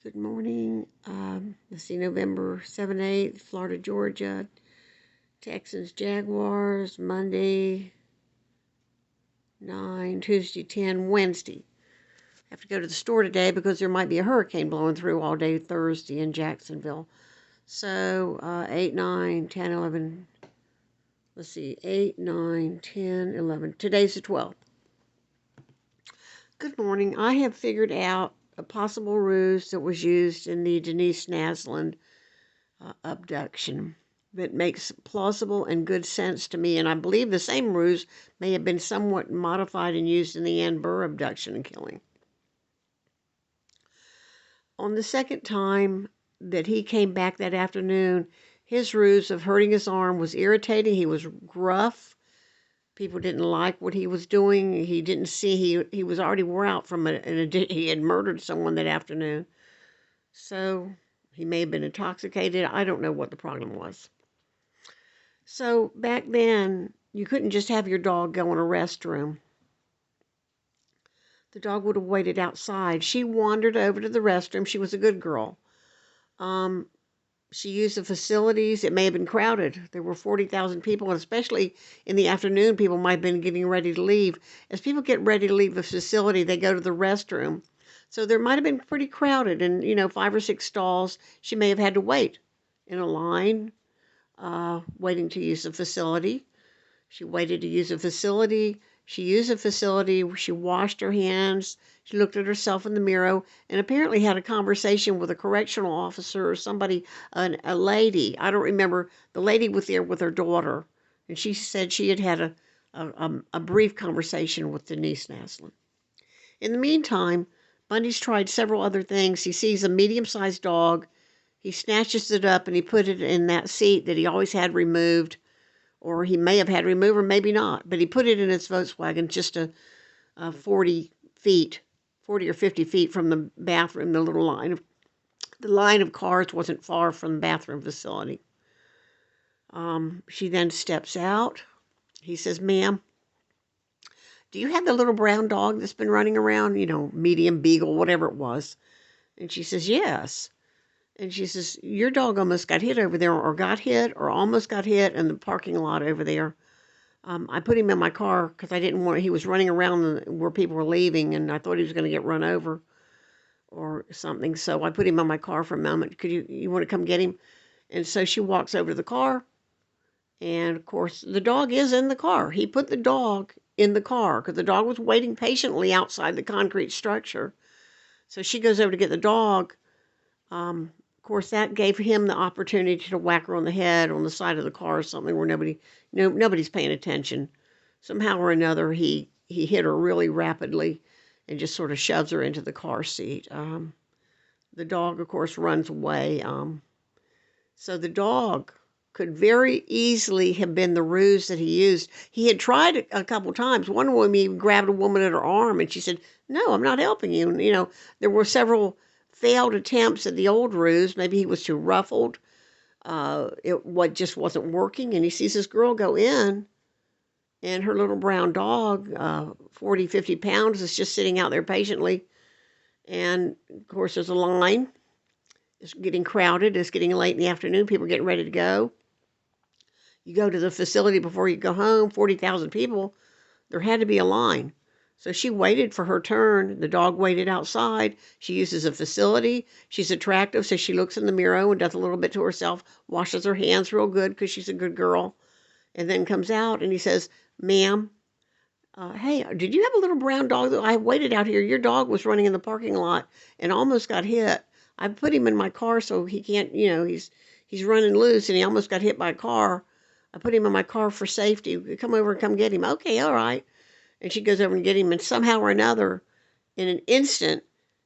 Good morning. Let's see, November 7th, 8th, Florida, Georgia, Texans, Jaguars, Monday, 9, Tuesday, 10, Wednesday. I have to go to the store today because there might be a hurricane blowing through all day Thursday in Jacksonville. So, 8, 9, 10, 11, let's see, 8, 9, 10, 11. Today's the 12th. Good morning. I have figured out a possible ruse that was used in the Denise Nasland abduction that makes plausible and good sense to me, and I believe the same ruse may have been somewhat modified and used in the Ann Burr abduction and killing. On the second time that he came back that afternoon, his ruse of hurting his arm was irritating. He was gruff. People didn't like what he was doing. He didn't see, he was already wore out from he had murdered someone that afternoon. So he may have been intoxicated. I don't know what the problem was. So back then, you couldn't just have your dog go in a restroom. The dog would have waited outside. She wandered over to the restroom. She was a good girl. She used the facilities. It may have been crowded. There were 40,000 people, and especially in the afternoon, people might have been getting ready to leave. As people get ready to leave the facility, they go to the restroom. So there might have been pretty crowded, and, 5 or 6 stalls. She may have had to wait in a line, waiting to use the facility. She waited to use the facility. She used the facility. She washed her hands. She looked at herself in the mirror and apparently had a conversation with a correctional officer or somebody, a lady. I don't remember. The lady was there with her daughter, and she said she had had a brief conversation with Denise Nasland. In the meantime, Bundy's tried several other things. He sees a medium-sized dog. He snatches it up and he put it in that seat that he always had removed, or he may have had removed, or maybe not. But he put it in his Volkswagen just 40 or 50 feet from the bathroom. The line of cars wasn't far from the bathroom facility. She then steps out. He says, "Ma'am, do you have the little brown dog that's been running around? Medium beagle, whatever it was." And she says, "Yes." And she says, "Your dog almost got hit over there, or got hit, or almost got hit in the parking lot over there. I put him in my car because I didn't want, he was running around where people were leaving, and I thought he was going to get run over or something. So I put him in my car for a moment. Could you want to come get him?" And so she walks over to the car. And of course, the dog is in the car. He put the dog in the car because the dog was waiting patiently outside the concrete structure. So she goes over to get the dog. Of course, that gave him the opportunity to whack her on the head on the side of the car or something where nobody's paying attention. Somehow or another, he hit her really rapidly and just sort of shoves her into the car seat. The dog, of course, runs away. So the dog could very easily have been the ruse that he used. He had tried a couple times. One woman, he grabbed a woman at her arm, and she said, "No, I'm not helping you." And, there were several failed attempts at the old ruse. Maybe he was too ruffled. What just wasn't working. And he sees this girl go in, and her little brown dog, 40, 50 pounds, is just sitting out there patiently. And, of course, there's a line. It's getting crowded. It's getting late in the afternoon. People are getting ready to go. You go to the facility before you go home, 40,000 people. There had to be a line. So she waited for her turn. The dog waited outside. She uses a facility. She's attractive, so she looks in the mirror and does a little bit to herself, washes her hands real good because she's a good girl, and then comes out and he says, "Ma'am, hey, did you have a little brown dog? I waited out here. Your dog was running in the parking lot and almost got hit. I put him in my car so he can't, he's running loose and he almost got hit by a car. I put him in my car for safety. Come over and come get him." "Okay, all right." And she goes over and get him, and somehow or another, in an instant,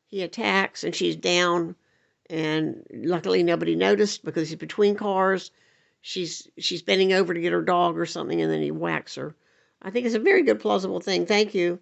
he attacks, and she's down. And luckily, nobody noticed because he's between cars. She's bending over to get her dog or something, and then he whacks her. I think it's a very good plausible thing. Thank you.